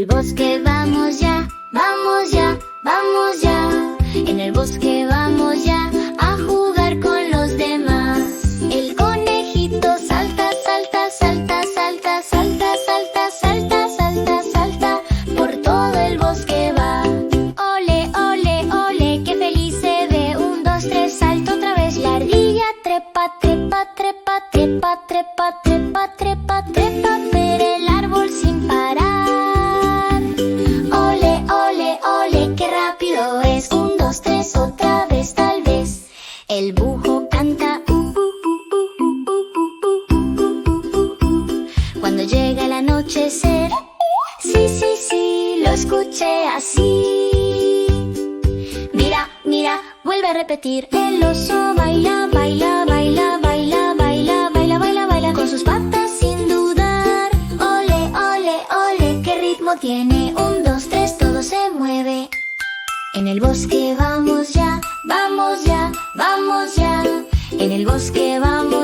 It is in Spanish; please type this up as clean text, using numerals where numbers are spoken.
bosque vamos ya, vamos ya, vamos ya. En el bosque vamos ya a jugar con los demás. El conejito salta, salta, salta, salta, salta, salta, salta, salta, salta. Por todo el bosque va. Ole, ole, ole, qué feliz se ve. 1, 2, 3, salta otra vez. La ardilla trepa, trepa, trepa, trepa, trepa, trepa, trepa, trepa. Ver el árbol sin parar. Ole, ole, ole, qué rápido es. 1, 2, 3, otra vez tal vez. El búho canta cuando llega el anochecer. Sí, sí, sí, lo escuché así. Mira, mira, vuelve a repetir. El oso baila, baila, baila, baila, baila, baila, baila, baila con sus patas sin dudar. Ole, ole, ole, qué ritmo tiene. 1, 2, 3, todo se mueve. En el bosque vamos ya, vamos ya, vamos ya. En el bosque vamos